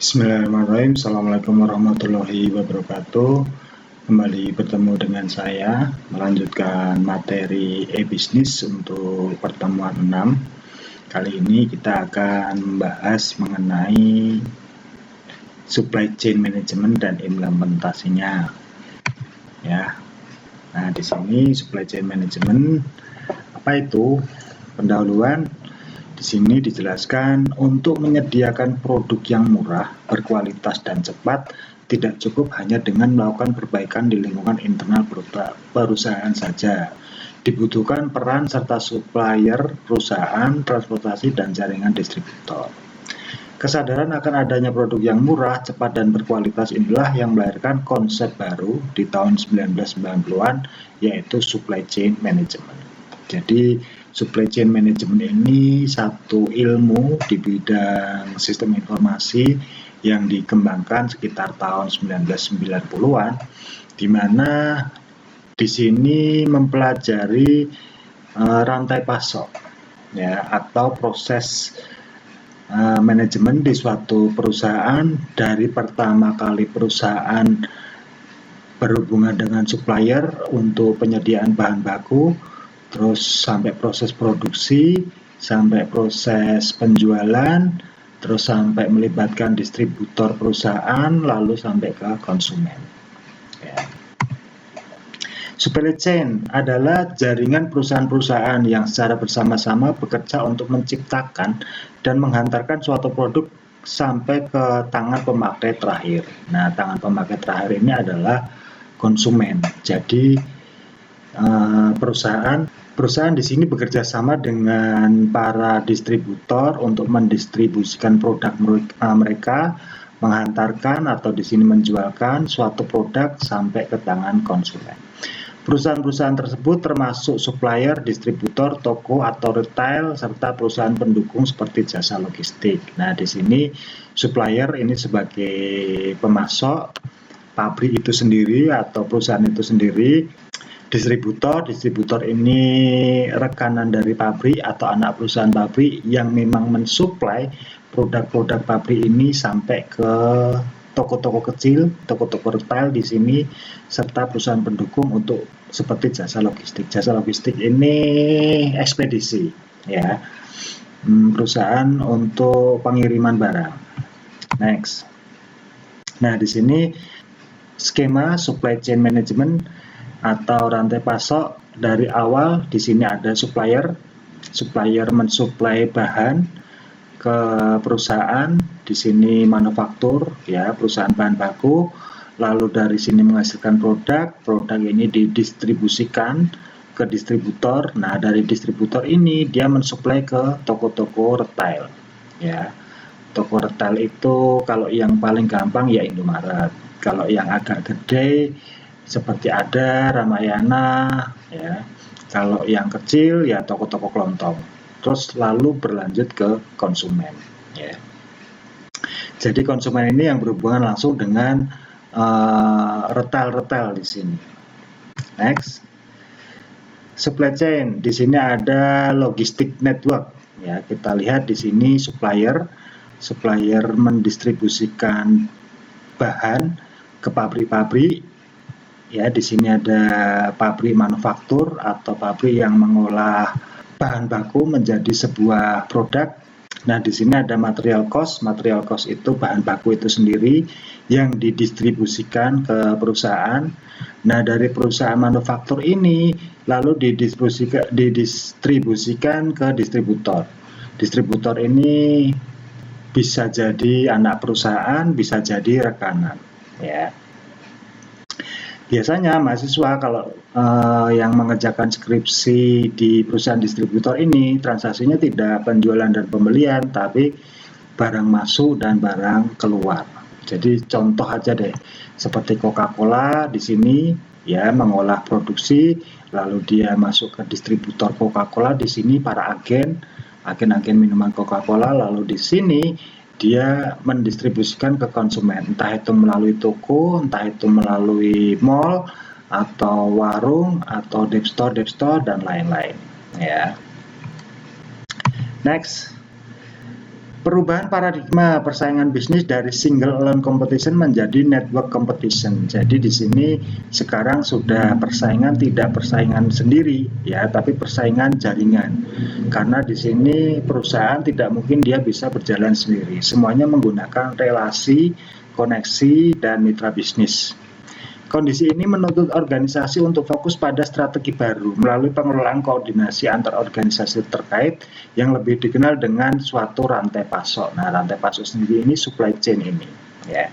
Bismillahirrahmanirrahim. Assalamualaikum warahmatullahi wabarakatuh. Kembali bertemu dengan saya melanjutkan materi e-bisnis untuk pertemuan 6. Kali ini kita akan membahas mengenai supply chain management dan implementasinya. Ya. Nah, di sini supply chain management apa itu? Pendahuluan. Di sini dijelaskan untuk menyediakan produk yang murah, berkualitas dan cepat, tidak cukup hanya dengan melakukan perbaikan di lingkungan internal perusahaan saja. Dibutuhkan peran serta supplier, perusahaan, transportasi, dan jaringan distributor. Kesadaran akan adanya produk yang murah, cepat, dan berkualitas inilah yang melahirkan konsep baru di tahun 1990-an, yaitu supply chain management. Jadi, supply chain management ini satu ilmu di bidang sistem informasi yang dikembangkan sekitar tahun 1990-an, di mana di sini mempelajari rantai pasok, ya, atau proses manajemen di suatu perusahaan dari pertama kali perusahaan berhubungan dengan supplier untuk penyediaan bahan baku, terus sampai proses produksi, sampai proses penjualan, terus sampai melibatkan distributor perusahaan, lalu sampai ke konsumen. Ya. Supply chain adalah jaringan perusahaan-perusahaan yang secara bersama-sama bekerja untuk menciptakan dan menghantarkan suatu produk sampai ke tangan pemakai terakhir. Nah, tangan pemakai terakhir ini adalah konsumen. Jadi perusahaan di sini bekerja sama dengan para distributor untuk mendistribusikan produk mereka, menghantarkan atau di sini menjualkan suatu produk sampai ke tangan konsumen. Perusahaan-perusahaan tersebut termasuk supplier, distributor, toko atau retail, serta perusahaan pendukung seperti jasa logistik. Nah, di sini supplier ini sebagai pemasok, pabrik itu sendiri atau perusahaan itu sendiri. Distributor ini rekanan dari pabrik atau anak perusahaan pabrik yang memang mensuplai produk-produk pabrik ini sampai ke toko-toko kecil, toko-toko retail di sini, serta perusahaan pendukung untuk seperti jasa logistik. Jasa logistik ini ekspedisi, ya, perusahaan untuk pengiriman barang. Next. Nah, di sini skema supply chain management atau rantai pasok dari awal. Di sini ada supplier mensuplai bahan ke perusahaan, di sini manufaktur, ya, perusahaan bahan baku, lalu dari sini menghasilkan produk ini didistribusikan ke distributor. Nah, dari distributor ini dia mensuplai ke toko-toko retail, ya. Toko retail itu kalau yang paling gampang ya Indomaret, kalau yang agak gede seperti ada Ramayana, ya. Kalau yang kecil ya toko-toko kelontong. Terus lalu berlanjut ke konsumen, ya. Jadi konsumen ini yang berhubungan langsung dengan retail di sini. Next. Supply chain, di sini ada logistik network, ya. Kita lihat di sini supplier mendistribusikan bahan ke pabrik-pabrik. Ya, di sini ada pabrik manufaktur atau pabrik yang mengolah bahan baku menjadi sebuah produk. Nah, di sini ada material cost. Material cost itu bahan baku itu sendiri yang didistribusikan ke perusahaan. Nah, dari perusahaan manufaktur ini lalu didistribusikan ke distributor. Distributor ini bisa jadi anak perusahaan, bisa jadi rekanan, ya. Biasanya mahasiswa kalau yang mengerjakan skripsi di perusahaan distributor ini transaksinya tidak penjualan dan pembelian, tapi barang masuk dan barang keluar. Jadi contoh aja deh, seperti Coca-Cola di sini, ya, mengolah produksi, lalu dia masuk ke distributor Coca-Cola. Di sini para agen minuman Coca-Cola, lalu di sini dia mendistribusikan ke konsumen, entah itu melalui toko, entah itu melalui mall, atau warung, atau deep store, dan lain-lain, ya. Next. Perubahan paradigma persaingan bisnis dari single alone competition menjadi network competition. Jadi di sini sekarang sudah persaingan tidak persaingan sendiri ya, tapi persaingan jaringan. Karena di sini perusahaan tidak mungkin dia bisa berjalan sendiri. Semuanya menggunakan relasi, koneksi, dan mitra bisnis. Kondisi ini menuntut organisasi untuk fokus pada strategi baru melalui pengelolaan koordinasi antar organisasi terkait yang lebih dikenal dengan suatu rantai pasok. Nah, rantai pasok sendiri ini supply chain ini. Ya.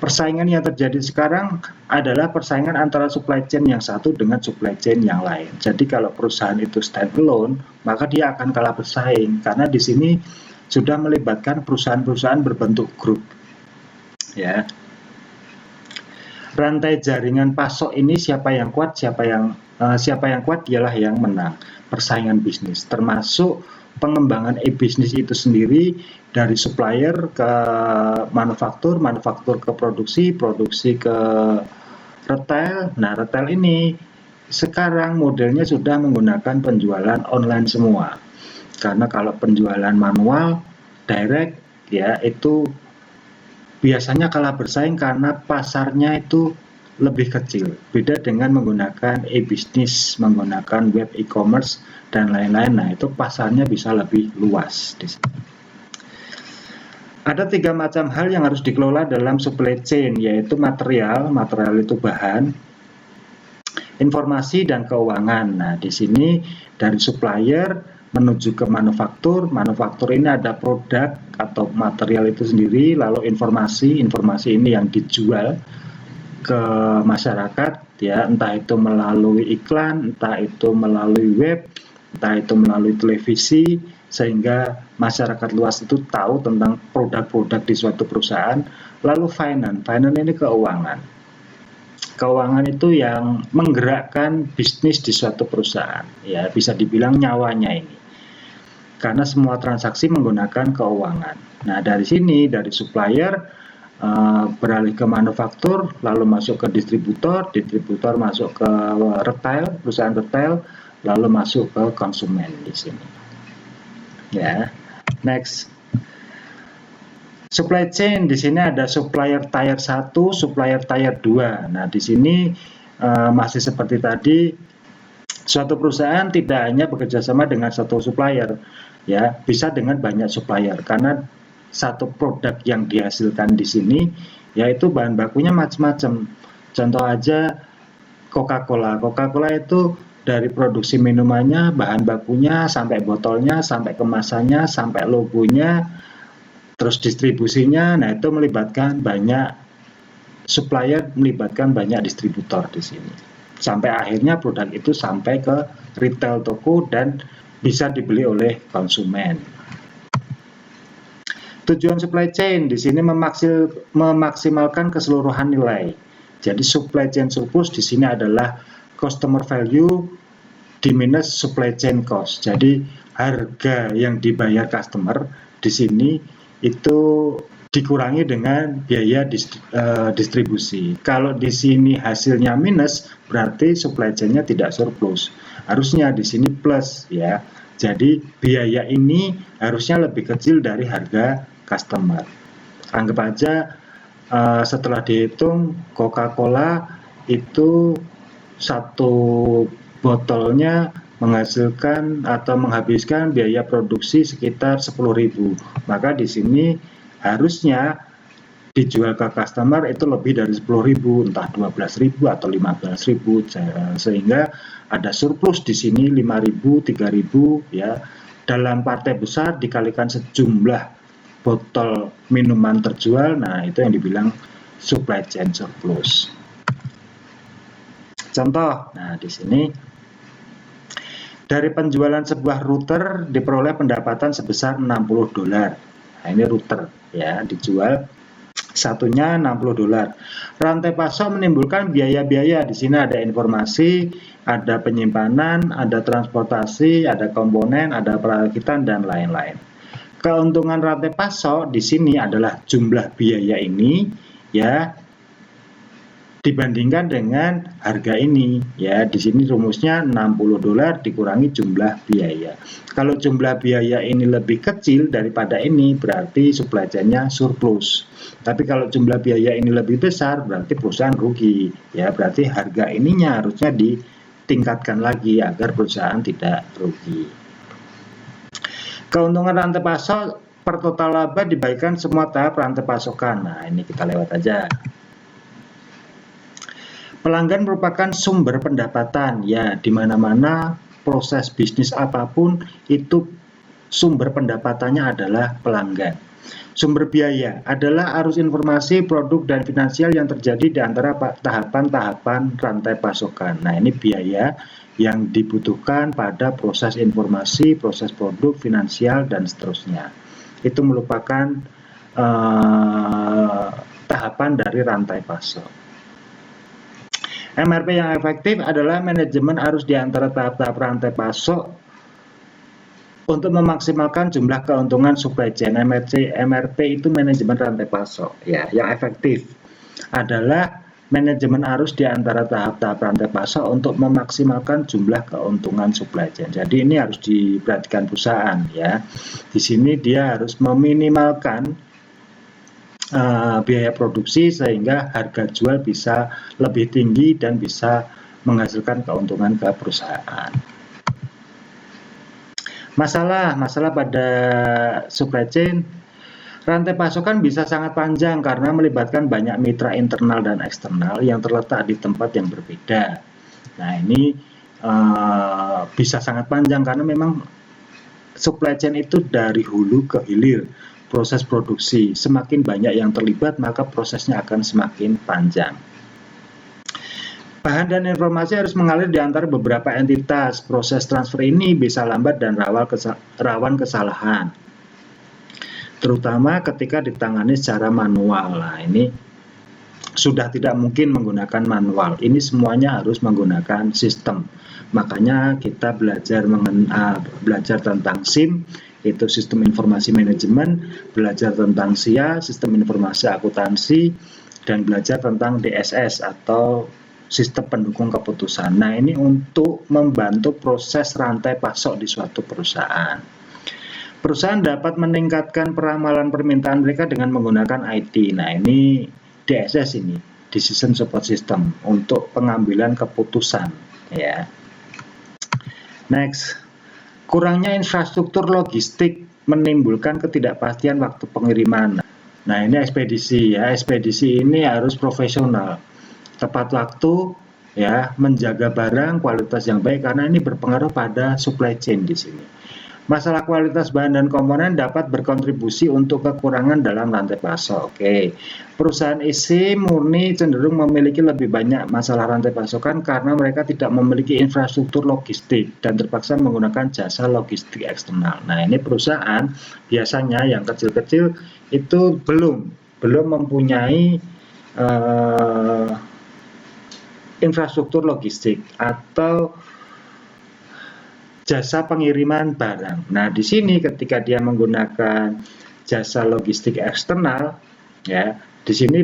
Persaingan yang terjadi sekarang adalah persaingan antara supply chain yang satu dengan supply chain yang lain. Jadi kalau perusahaan itu standalone, maka dia akan kalah bersaing karena di sini sudah melibatkan perusahaan-perusahaan berbentuk grup. Ya. Rantai jaringan pasok ini siapa yang kuat dialah yang menang persaingan bisnis, termasuk pengembangan e-bisnis itu sendiri dari supplier ke manufaktur ke produksi ke retail. Nah, retail ini sekarang modelnya sudah menggunakan penjualan online semua, karena kalau penjualan manual direct ya itu biasanya kalah bersaing karena pasarnya itu lebih kecil. Beda dengan menggunakan e-bisnis, menggunakan web e-commerce dan lain-lain. Nah, itu pasarnya bisa lebih luas di sini. Ada 3 macam hal yang harus dikelola dalam supply chain, yaitu material itu bahan, informasi dan keuangan. Nah, di sini dari supplier menuju ke manufaktur ini ada produk atau material itu sendiri, lalu informasi ini yang dijual ke masyarakat ya, entah itu melalui iklan, entah itu melalui web, entah itu melalui televisi, sehingga masyarakat luas itu tahu tentang produk-produk di suatu perusahaan. Lalu finance ini keuangan itu yang menggerakkan bisnis di suatu perusahaan ya, bisa dibilang nyawanya ini, karena semua transaksi menggunakan keuangan. Nah, dari sini dari supplier beralih ke manufaktur, lalu masuk ke distributor masuk ke retail, perusahaan retail, lalu masuk ke konsumen di sini. Ya, next. Supply chain di sini ada supplier tier 1, supplier tier 2. Nah, di sini masih seperti tadi, suatu perusahaan tidak hanya bekerja sama dengan satu supplier, ya, bisa dengan banyak supplier karena satu produk yang dihasilkan di sini yaitu bahan bakunya macam-macam. Contoh aja Coca-Cola itu dari produksi minumannya, bahan bakunya, sampai botolnya, sampai kemasannya, sampai logonya, terus distribusinya. Nah, itu melibatkan banyak supplier, melibatkan banyak distributor di sini. Sampai akhirnya produk itu sampai ke retail toko dan bisa dibeli oleh konsumen. Tujuan supply chain di sini memaksimalkan keseluruhan nilai. Jadi supply chain surplus di sini adalah customer value diminus supply chain cost. Jadi harga yang dibayar customer di sini itu dikurangi dengan biaya distribusi. Kalau di sini hasilnya minus, berarti supply chain-nya tidak surplus. Harusnya di sini plus ya. Jadi biaya ini harusnya lebih kecil dari harga customer. Anggap aja setelah dihitung Coca-Cola itu satu botolnya menghasilkan atau menghabiskan biaya produksi sekitar 10.000. Maka di sini harusnya dijual ke customer itu lebih dari 10.000, entah 12.000 atau 15.000, sehingga ada surplus di sini 5.000, 3.000 ya. Dalam partai besar dikalikan sejumlah botol minuman terjual, nah itu yang dibilang supply chain surplus. Contoh, nah di sini dari penjualan sebuah router diperoleh pendapatan sebesar $60. Nah, ini router ya, dijual satunya $60. Rantai pasok menimbulkan biaya-biaya. Di sini ada informasi, ada penyimpanan, ada transportasi, ada komponen, ada perakitan dan lain-lain. Keuntungan rantai pasok di sini adalah jumlah biaya ini ya dibandingkan dengan harga ini ya. Di sini rumusnya $60 dikurangi jumlah biaya. Kalau jumlah biaya ini lebih kecil daripada ini berarti supply chain-nya surplus. Tapi kalau jumlah biaya ini lebih besar berarti perusahaan rugi ya. Berarti harga ininya harusnya ditingkatkan lagi agar perusahaan tidak rugi. Keuntungan rantai pasok per total laba dibagikan semua tahap rantai pasokan. Nah, ini kita lewat aja. Pelanggan merupakan sumber pendapatan ya, di mana-mana proses bisnis apapun itu sumber pendapatannya adalah pelanggan. Sumber biaya adalah arus informasi, produk, dan finansial yang terjadi di antara tahapan-tahapan rantai pasokan. Nah, ini biaya yang dibutuhkan pada proses informasi, proses produk, finansial, dan seterusnya. Itu merupakan tahapan dari rantai pasok. MRP yang efektif adalah manajemen arus di antara tahap-tahap rantai pasok untuk memaksimalkan jumlah keuntungan supply chain. MRP itu manajemen rantai pasok ya. Yang efektif adalah manajemen arus di antara tahap-tahap rantai pasok untuk memaksimalkan jumlah keuntungan supply chain. Jadi ini harus diperhatikan perusahaan ya. Di sini dia harus meminimalkan biaya produksi sehingga harga jual bisa lebih tinggi dan bisa menghasilkan keuntungan ke perusahaan. Masalah pada supply chain, rantai pasokan bisa sangat panjang karena melibatkan banyak mitra internal dan eksternal yang terletak di tempat yang berbeda. Nah, ini bisa sangat panjang karena memang supply chain itu dari hulu ke hilir. Proses produksi, semakin banyak yang terlibat maka prosesnya akan semakin panjang. Bahan dan informasi harus mengalir di antara beberapa entitas. Proses transfer ini bisa lambat dan rawan kesalahan, terutama ketika ditangani secara manual. Nah, ini sudah tidak mungkin menggunakan manual. Ini semuanya harus menggunakan sistem. Makanya kita belajar tentang SIM, itu sistem informasi manajemen, belajar tentang SIA, sistem informasi akuntansi, dan belajar tentang DSS atau sistem pendukung keputusan. Nah, ini untuk membantu proses rantai pasok di suatu perusahaan. Perusahaan dapat meningkatkan peramalan permintaan mereka dengan menggunakan IT. Nah, ini DSS ini, Decision Support System, untuk pengambilan keputusan ya. Next. Kurangnya infrastruktur logistik menimbulkan ketidakpastian waktu pengiriman. Nah, ini ekspedisi ya. Ekspedisi ini harus profesional, tepat waktu ya, menjaga barang kualitas yang baik karena ini berpengaruh pada supply chain di sini. Masalah kualitas bahan dan komponen dapat berkontribusi untuk kekurangan dalam rantai pasok. Oke. Perusahaan isi murni cenderung memiliki lebih banyak masalah rantai pasokan karena mereka tidak memiliki infrastruktur logistik dan terpaksa menggunakan jasa logistik eksternal. Nah, ini perusahaan biasanya yang kecil-kecil itu belum mempunyai infrastruktur logistik atau jasa pengiriman barang. Nah, di sini ketika dia menggunakan jasa logistik eksternal, ya, di sini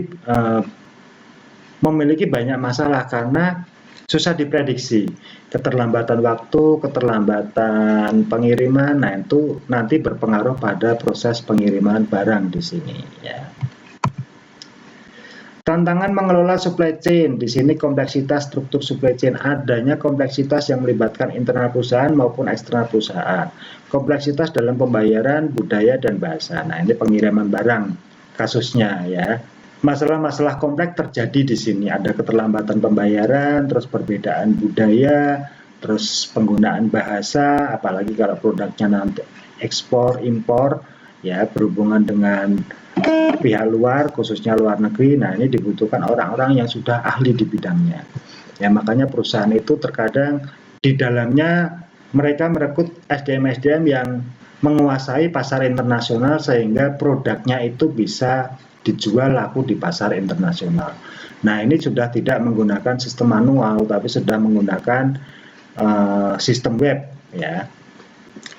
memiliki banyak masalah karena susah diprediksi. Keterlambatan waktu, keterlambatan pengiriman, nah itu nanti berpengaruh pada proses pengiriman barang di sini, ya. Tantangan mengelola supply chain, di sini kompleksitas struktur supply chain, adanya kompleksitas yang melibatkan internal perusahaan maupun eksternal perusahaan. Kompleksitas dalam pembayaran, budaya, dan bahasa. Nah, ini pengiriman barang kasusnya ya. Masalah-masalah kompleks terjadi di sini, ada keterlambatan pembayaran, terus perbedaan budaya, terus penggunaan bahasa, apalagi kalau produknya nanti ekspor, impor, ya, berhubungan dengan pihak luar, khususnya luar negeri. Nah, ini dibutuhkan orang-orang yang sudah ahli di bidangnya. Ya, makanya perusahaan itu terkadang di dalamnya mereka merekrut SDM-SDM yang menguasai pasar internasional sehingga produknya itu bisa dijual laku di pasar internasional. Nah, ini sudah tidak menggunakan sistem manual, tapi sudah menggunakan sistem web, ya.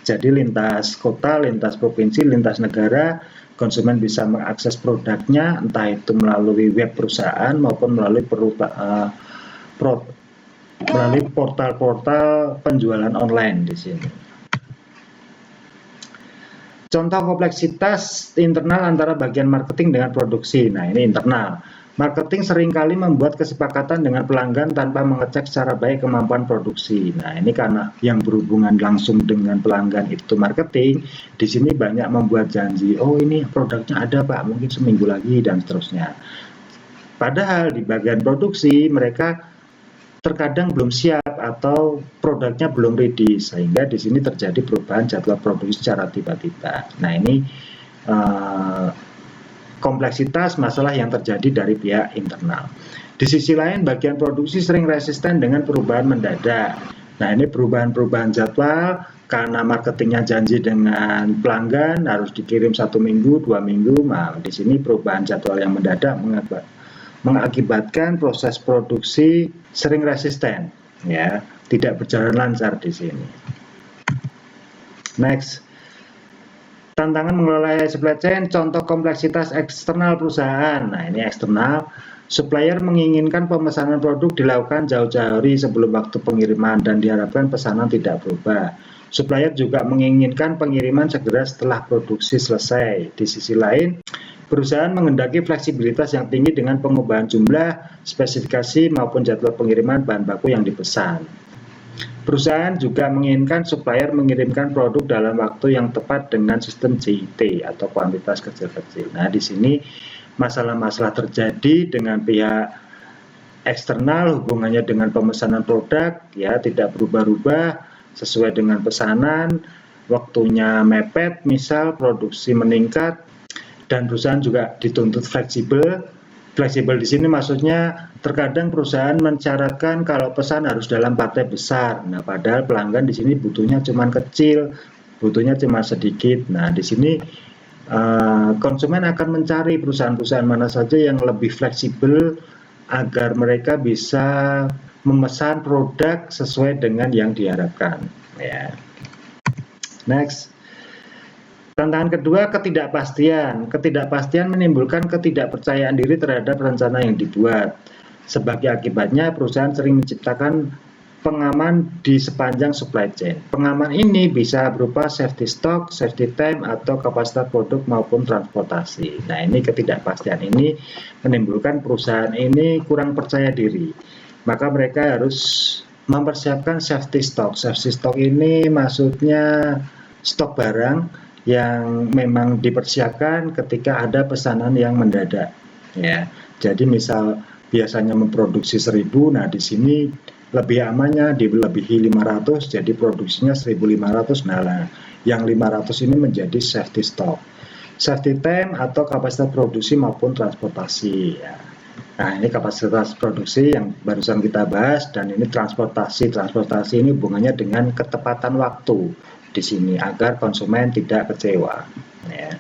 Jadi lintas kota, lintas provinsi, lintas negara, konsumen bisa mengakses produknya entah itu melalui web perusahaan maupun melalui portal-portal penjualan online di sini. Contoh kompleksitas internal antara bagian marketing dengan produksi. Nah, ini internal. Marketing seringkali membuat kesepakatan dengan pelanggan tanpa mengecek secara baik kemampuan produksi. Nah, ini karena yang berhubungan langsung dengan pelanggan itu marketing, di sini banyak membuat janji, oh ini produknya ada Pak, mungkin seminggu lagi dan seterusnya. Padahal di bagian produksi mereka terkadang belum siap atau produknya belum ready, sehingga di sini terjadi perubahan jadwal produksi secara tiba-tiba. Nah, ini kompleksitas masalah yang terjadi dari pihak internal. Di sisi lain, bagian produksi sering resisten dengan perubahan mendadak. Nah, ini perubahan-perubahan jadwal karena marketingnya janji dengan pelanggan harus dikirim 1 minggu, 2 minggu. Nah, di sini perubahan jadwal yang mendadak mengakibatkan proses produksi sering resisten, ya, tidak berjalan lancar di sini. Next. Tantangan mengelola supply chain, contoh kompleksitas eksternal perusahaan. Nah, ini eksternal. Supplier menginginkan pemesanan produk dilakukan jauh-jauh hari sebelum waktu pengiriman dan diharapkan pesanan tidak berubah. Supplier juga menginginkan pengiriman segera setelah produksi selesai. Di sisi lain, perusahaan menghendaki fleksibilitas yang tinggi dengan pengubahan jumlah, spesifikasi maupun jadwal pengiriman bahan baku yang dipesan. Perusahaan juga menginginkan supplier mengirimkan produk dalam waktu yang tepat dengan sistem JIT atau kuantitas kecil-kecil. Nah, di sini masalah-masalah terjadi dengan pihak eksternal, hubungannya dengan pemesanan produk, ya, tidak berubah-ubah sesuai dengan pesanan, waktunya mepet, misal produksi meningkat, dan perusahaan juga dituntut fleksibel. Fleksibel di sini maksudnya terkadang perusahaan mensyaratkan kalau pesan harus dalam partai besar. Nah, padahal pelanggan di sini butuhnya cuma kecil, butuhnya cuma sedikit. Nah, di sini konsumen akan mencari perusahaan-perusahaan mana saja yang lebih fleksibel agar mereka bisa memesan produk sesuai dengan yang diharapkan. Ya. Next. Tantangan kedua, ketidakpastian. Ketidakpastian menimbulkan ketidakpercayaan diri terhadap rencana yang dibuat. Sebagai akibatnya, perusahaan sering menciptakan pengaman di sepanjang supply chain. Pengaman ini bisa berupa safety stock, safety time, atau kapasitas produk maupun transportasi. Nah, ini ketidakpastian ini menimbulkan perusahaan ini kurang percaya diri. Maka mereka harus mempersiapkan safety stock. Safety stock ini maksudnya stok barang yang memang dipersiapkan ketika ada pesanan yang mendadak, ya. Jadi misal biasanya memproduksi 1000, nah di sini lebih amannya dilebihi 500, jadi produksinya 1500. Nah, yang 500 ini menjadi safety stock. Safety time atau kapasitas produksi maupun transportasi, ya. Nah, ini kapasitas produksi yang barusan kita bahas, dan ini transportasi ini hubungannya dengan ketepatan waktu di sini agar konsumen tidak kecewa, ya.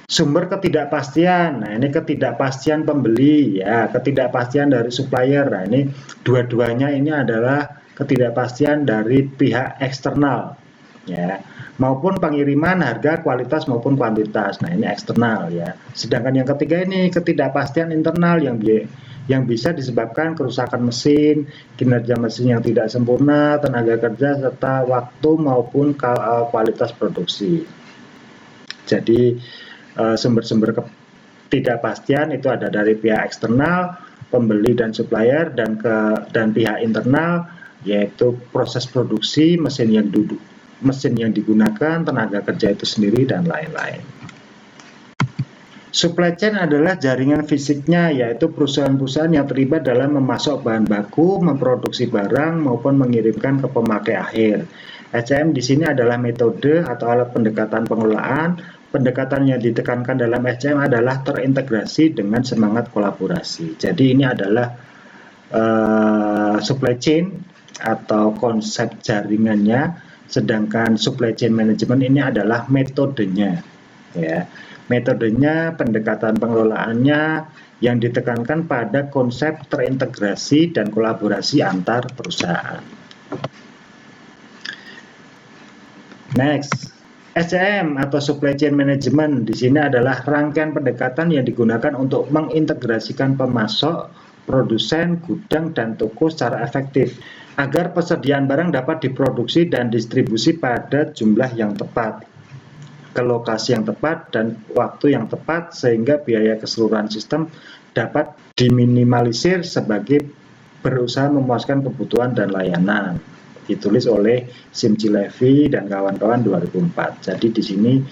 Sumber ketidakpastian. Nah, ini ketidakpastian pembeli, ya, ketidakpastian dari supplier. Nah, ini dua-duanya ini adalah ketidakpastian dari pihak eksternal, ya, maupun pengiriman harga, kualitas maupun kuantitas. Nah, ini eksternal, ya. Sedangkan yang ketiga ini ketidakpastian internal yang bisa disebabkan kerusakan mesin, kinerja mesin yang tidak sempurna, tenaga kerja, serta waktu maupun kualitas produksi. Jadi sumber-sumber ketidakpastian itu ada dari pihak eksternal, pembeli dan supplier, dan pihak internal, yaitu proses produksi, mesin yang digunakan, tenaga kerja itu sendiri, dan lain-lain. Supply chain adalah jaringan fisiknya, yaitu perusahaan-perusahaan yang terlibat dalam memasok bahan baku, memproduksi barang, maupun mengirimkan ke pemakai akhir. SCM di sini adalah metode atau alat pendekatan pengelolaan. Pendekatan yang ditekankan dalam SCM adalah terintegrasi dengan semangat kolaborasi. Jadi ini adalah supply chain atau konsep jaringannya, sedangkan supply chain management ini adalah metodenya, ya. Metodenya, pendekatan pengelolaannya yang ditekankan pada konsep terintegrasi dan kolaborasi antar perusahaan. Next, SCM atau Supply Chain Management di sini adalah rangkaian pendekatan yang digunakan untuk mengintegrasikan pemasok, produsen, gudang, dan toko secara efektif agar persediaan barang dapat diproduksi dan distribusi pada jumlah yang tepat, ke lokasi yang tepat, dan waktu yang tepat, sehingga biaya keseluruhan sistem dapat diminimalisir sebagai berusaha memuaskan kebutuhan dan layanan. Ditulis oleh Simchi Levy dan kawan-kawan 2004. Jadi di sini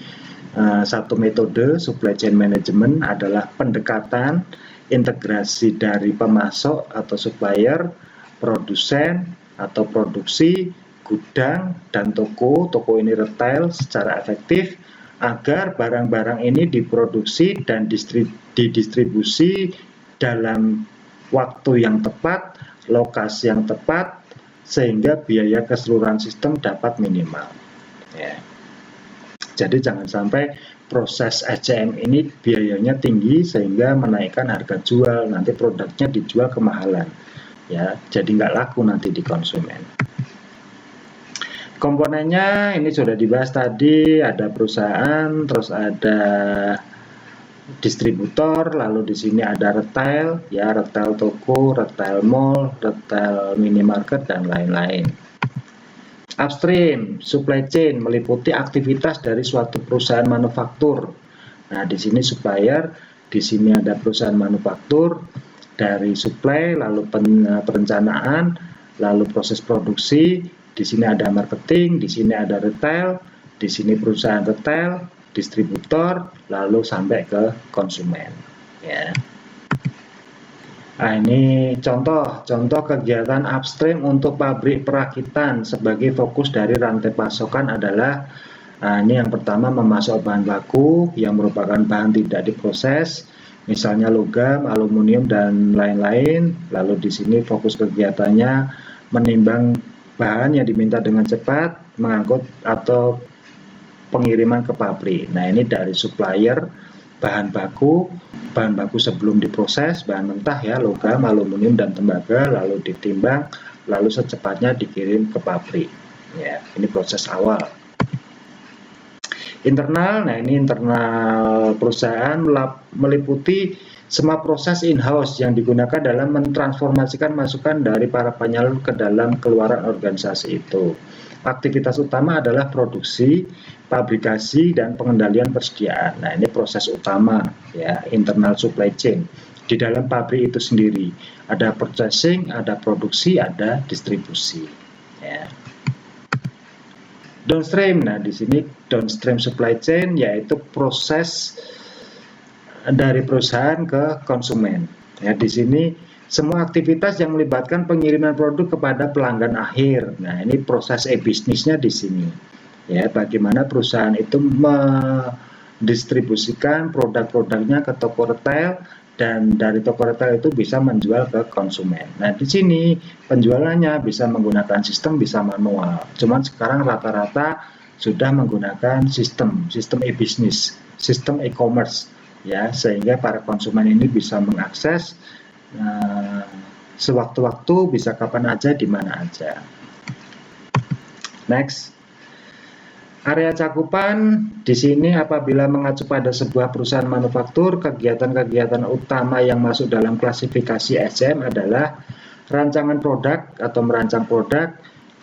satu metode supply chain management adalah pendekatan integrasi dari pemasok atau supplier, produsen atau produksi, gudang, dan toko ini retail secara efektif agar barang-barang ini diproduksi dan didistribusi dalam waktu yang tepat, lokasi yang tepat, sehingga biaya keseluruhan sistem dapat minimal. Ya. Jadi jangan sampai proses SCM ini biayanya tinggi sehingga menaikkan harga jual, nanti produknya dijual kemahalan. Ya, jadi nggak laku nanti di konsumen. Komponennya ini sudah dibahas tadi, ada perusahaan, terus ada distributor, lalu di sini ada retail, ya retail toko, retail mall, retail minimarket, dan lain-lain. Upstream supply chain meliputi aktivitas dari suatu perusahaan manufaktur. Nah, di sini supplier, di sini ada perusahaan manufaktur, dari supply, lalu perencanaan, lalu proses produksi, di sini ada marketing, di sini ada retail, di sini perusahaan retail, distributor, lalu sampai ke konsumen. Ya. Nah, ini contoh kegiatan upstream untuk pabrik perakitan sebagai fokus dari rantai pasokan adalah ini yang pertama, memasok bahan baku yang merupakan bahan tidak diproses, misalnya logam, aluminium, dan lain-lain. Lalu di sini fokus kegiatannya menimbang bahan yang diminta dengan cepat, mengangkut atau pengiriman ke pabrik. Nah, ini dari supplier bahan baku sebelum diproses, bahan mentah ya, logam, aluminium, dan tembaga, lalu ditimbang, lalu secepatnya dikirim ke pabrik. Ya, ini proses awal. Internal, nah ini internal perusahaan meliputi semua proses in-house yang digunakan dalam mentransformasikan masukan dari para penyalur ke dalam keluaran organisasi itu. Aktivitas utama adalah produksi, pabrikasi, dan pengendalian persediaan. Nah, ini proses utama ya, internal supply chain. Di dalam pabrik itu sendiri ada purchasing, ada produksi, ada distribusi. Ya. Downstream, nah di sini downstream supply chain yaitu proses dari perusahaan ke konsumen. Ya, di sini semua aktivitas yang melibatkan pengiriman produk kepada pelanggan akhir. Nah, ini proses e-bisnisnya di sini. Ya, bagaimana perusahaan itu mendistribusikan produk-produknya ke toko retail, dan dari toko retail itu bisa menjual ke konsumen. Nah, di sini penjualannya bisa menggunakan sistem, bisa manual. Cuman sekarang rata-rata sudah menggunakan sistem e-bisnis, sistem e-commerce, ya, sehingga para konsumen ini bisa mengakses sewaktu-waktu, bisa kapan aja, di mana aja. Next. Area cakupan di sini apabila mengacu pada sebuah perusahaan manufaktur, kegiatan-kegiatan utama yang masuk dalam klasifikasi SCM adalah rancangan produk atau merancang produk,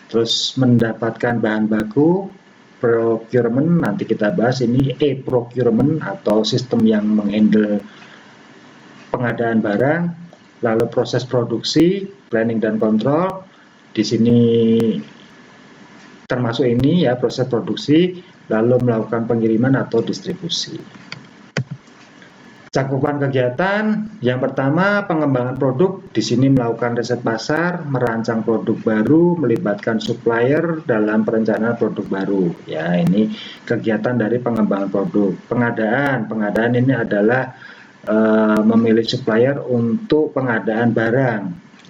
terus mendapatkan bahan baku, procurement, nanti kita bahas ini e-procurement atau sistem yang menghandle pengadaan barang, lalu proses produksi, planning dan kontrol. Di sini termasuk ini ya, proses produksi, lalu melakukan pengiriman atau distribusi. Cakupan kegiatan yang pertama, pengembangan produk. Di sini melakukan riset pasar, merancang produk baru, melibatkan supplier dalam perencanaan produk baru. Ya, ini kegiatan dari pengembangan produk. Pengadaan ini adalah memilih supplier untuk pengadaan barang.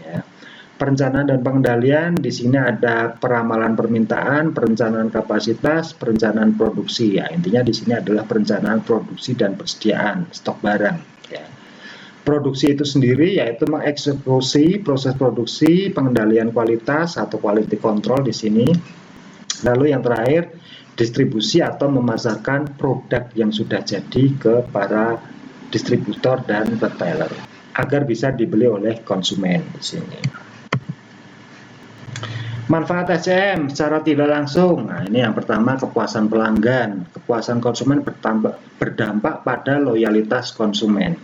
Ya. Perencanaan dan pengendalian, di sini ada peramalan permintaan, perencanaan kapasitas, perencanaan produksi. Ya, intinya di sini adalah perencanaan produksi dan persediaan stok barang. Ya. Produksi itu sendiri yaitu mengeksekusi proses produksi, pengendalian kualitas atau quality control di sini. Lalu yang terakhir, distribusi atau memasarkan produk yang sudah jadi ke para distributor dan retailer agar bisa dibeli oleh konsumen di sini. Manfaat SCM secara tidak langsung. Nah, ini yang pertama, kepuasan pelanggan. Kepuasan konsumen berdampak pada loyalitas konsumen.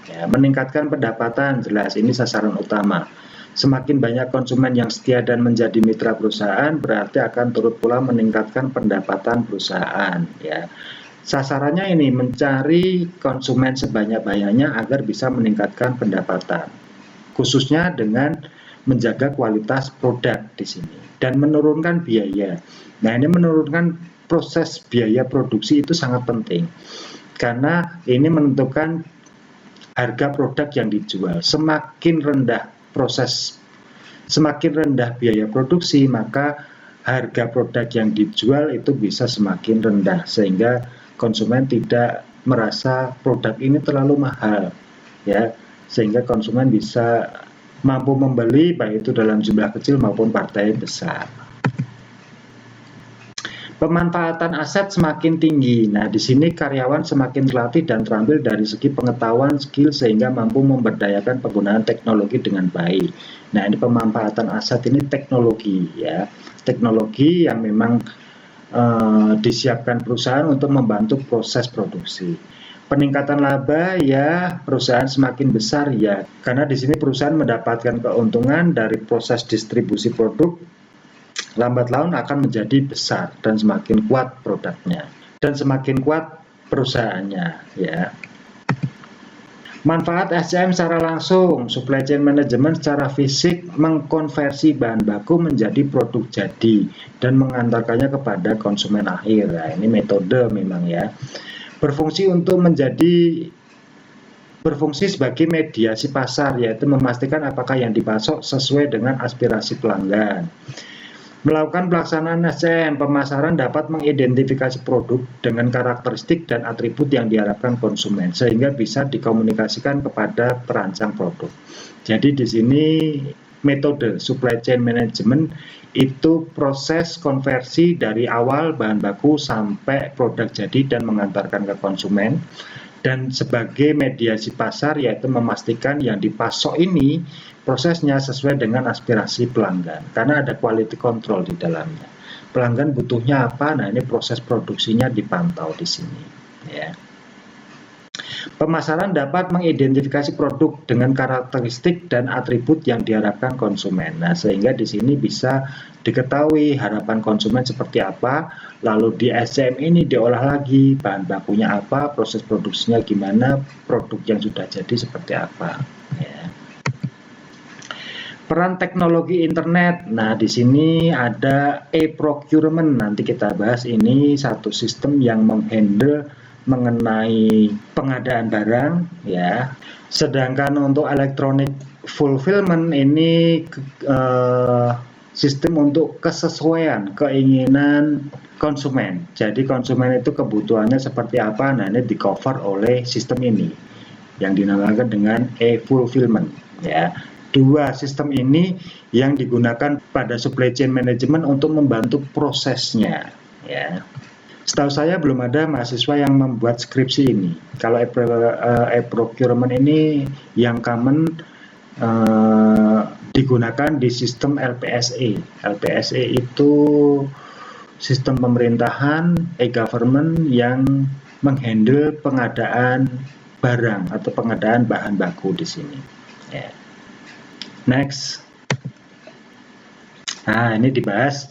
Ya, meningkatkan pendapatan, jelas ini sasaran utama. Semakin banyak konsumen yang setia dan menjadi mitra perusahaan, berarti akan turut pula meningkatkan pendapatan perusahaan. Ya. Sasarannya ini mencari konsumen sebanyak-banyaknya agar bisa meningkatkan pendapatan, khususnya dengan menjaga kualitas produk di sini dan menurunkan biaya. Nah, ini menurunkan proses biaya produksi itu sangat penting karena ini menentukan harga produk yang dijual. Semakin rendah biaya produksi, maka harga produk yang dijual itu bisa semakin rendah sehingga konsumen tidak merasa produk ini terlalu mahal, ya, sehingga konsumen bisa mampu membeli baik itu dalam jumlah kecil maupun partai besar. Pemanfaatan aset semakin tinggi. Nah, di sini karyawan semakin terlatih dan terampil dari segi pengetahuan, skill sehingga mampu memberdayakan penggunaan teknologi dengan baik. Nah, ini pemanfaatan aset ini teknologi, ya, teknologi yang memang disiapkan perusahaan untuk membantu proses produksi. Peningkatan laba, ya, perusahaan semakin besar, ya, karena di sini perusahaan mendapatkan keuntungan dari proses distribusi produk, lambat laun akan menjadi besar dan semakin kuat produknya dan semakin kuat perusahaannya, ya. Manfaat SCM secara langsung, supply chain management secara fisik mengkonversi bahan baku menjadi produk jadi dan mengantarkannya kepada konsumen akhir. Nah, ini metode memang, ya. Berfungsi sebagai mediasi pasar, yaitu memastikan apakah yang dipasok sesuai dengan aspirasi pelanggan. Melakukan pelaksanaan SCM, pemasaran dapat mengidentifikasi produk dengan karakteristik dan atribut yang diharapkan konsumen, sehingga bisa dikomunikasikan kepada perancang produk. Jadi di sini metode supply chain management itu proses konversi dari awal bahan baku sampai produk jadi dan mengantarkan ke konsumen, dan sebagai mediasi pasar yaitu memastikan yang dipasok ini prosesnya sesuai dengan aspirasi pelanggan karena ada quality control di dalamnya. Pelanggan butuhnya apa? Nah, ini proses produksinya dipantau di sini, ya. Pemasaran dapat mengidentifikasi produk dengan karakteristik dan atribut yang diharapkan konsumen. Nah, sehingga di sini bisa diketahui harapan konsumen seperti apa, lalu di SCM ini diolah lagi, bahan bakunya apa, proses produksinya gimana, produk yang sudah jadi seperti apa, ya. Peran teknologi internet. Nah, di sini ada e-procurement. Nanti kita bahas, ini satu sistem yang menghandle mengenai pengadaan barang, ya. Sedangkan untuk electronic fulfillment ini sistem untuk kesesuaian keinginan konsumen. Jadi konsumen itu kebutuhannya seperti apa, nah ini di cover oleh sistem ini yang dinamakan dengan e-fulfillment, ya. Dua sistem ini yang digunakan pada supply chain management untuk membantu prosesnya, ya. Setahu saya belum ada mahasiswa yang membuat skripsi ini. Kalau e-procurement ini yang common digunakan di sistem LPSE. LPSE itu sistem pemerintahan, e-government yang menghandle pengadaan barang atau pengadaan bahan baku di sini, ya. Next. Nah, ini dibahas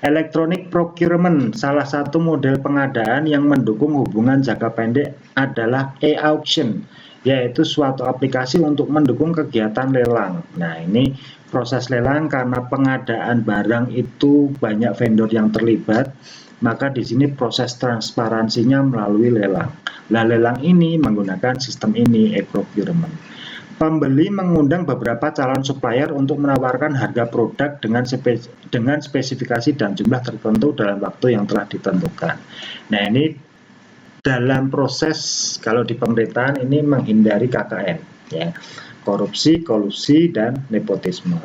electronic procurement. Salah satu model pengadaan yang mendukung hubungan jangka pendek adalah e-auction, yaitu suatu aplikasi untuk mendukung kegiatan lelang. Nah, ini proses lelang karena pengadaan barang itu banyak vendor yang terlibat, maka di sini proses transparansinya melalui lelang. Nah, lelang ini menggunakan sistem ini, e-procurement. Pembeli mengundang beberapa calon supplier untuk menawarkan harga produk dengan spesifikasi dan jumlah tertentu dalam waktu yang telah ditentukan. Nah, ini dalam proses kalau di pemerintahan ini menghindari KKN, ya, korupsi, kolusi, dan nepotisme.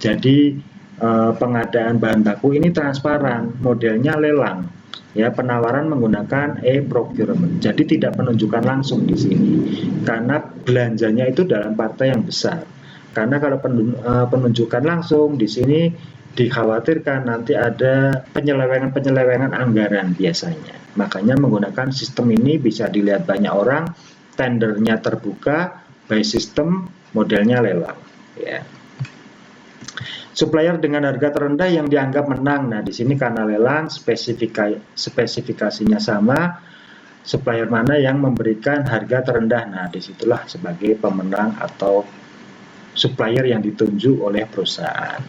Jadi pengadaan bahan baku ini transparan, modelnya lelang. Ya, penawaran menggunakan e-procurement. Jadi tidak penunjukan langsung di sini, karena belanjanya itu dalam partai yang besar. Karena kalau penunjukan langsung di sini dikhawatirkan nanti ada penyelewengan anggaran biasanya. Makanya menggunakan sistem ini bisa dilihat banyak orang, tendernya terbuka, by system, modelnya lelang. Ya. Supplier dengan harga terendah yang dianggap menang. Nah, di sini karena lelang spesifikasinya sama, supplier mana yang memberikan harga terendah. Nah, disitulah sebagai pemenang atau supplier yang ditunjuk oleh perusahaan.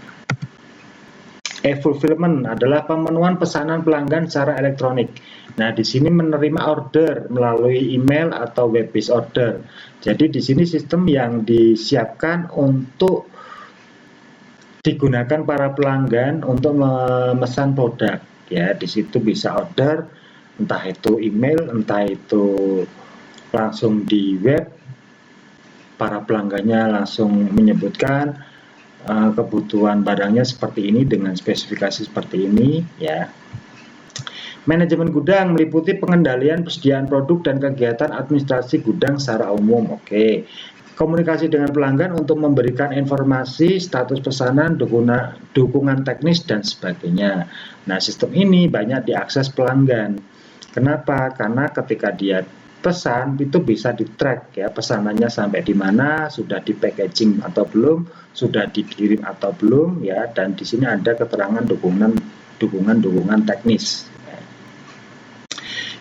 E-fulfillment adalah pemenuhan pesanan pelanggan secara elektronik. Nah, di sini menerima order melalui email atau web-based order. Jadi di sini sistem yang disiapkan untuk digunakan para pelanggan untuk memesan produk. Ya, di situ bisa order, entah itu email, entah itu langsung di web. Para pelanggannya langsung menyebutkan kebutuhan barangnya seperti ini dengan spesifikasi seperti ini. Ya. Manajemen gudang meliputi pengendalian persediaan produk dan kegiatan administrasi gudang secara umum. Oke. Komunikasi dengan pelanggan untuk memberikan informasi, status pesanan, dukungan teknis, dan sebagainya. Nah, sistem ini banyak diakses pelanggan. Kenapa? Karena ketika dia pesan, itu bisa di-track ya, pesanannya sampai di mana, sudah di-packaging atau belum, sudah dikirim atau belum, ya, dan di sini ada keterangan dukungan teknis.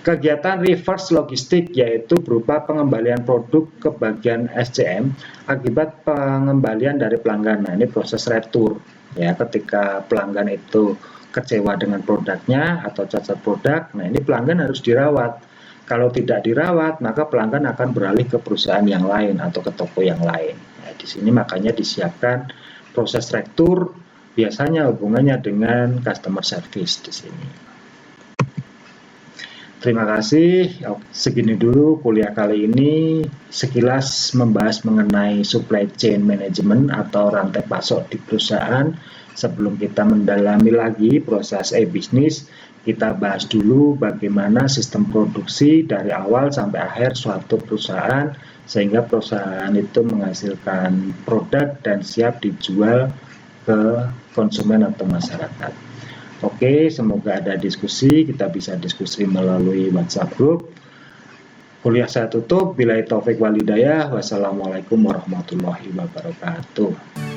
Kegiatan reverse logistik yaitu berupa pengembalian produk ke bagian SCM akibat pengembalian dari pelanggan. Nah, ini proses retur. Ya, ketika pelanggan itu kecewa dengan produknya atau cacat produk, nah ini pelanggan harus dirawat. Kalau tidak dirawat, maka pelanggan akan beralih ke perusahaan yang lain atau ke toko yang lain. Nah, di sini makanya disiapkan proses retur, biasanya hubungannya dengan customer service di sini. Terima kasih, segini dulu kuliah kali ini, sekilas membahas mengenai supply chain management atau rantai pasok di perusahaan. Sebelum kita mendalami lagi proses e-bisnis, kita bahas dulu bagaimana sistem produksi dari awal sampai akhir suatu perusahaan, sehingga perusahaan itu menghasilkan produk dan siap dijual ke konsumen atau masyarakat. Oke, semoga ada diskusi, kita bisa diskusi melalui WhatsApp group. Kuliah saya tutup, billahi taufik wal hidayah. Wassalamualaikum warahmatullahi wabarakatuh.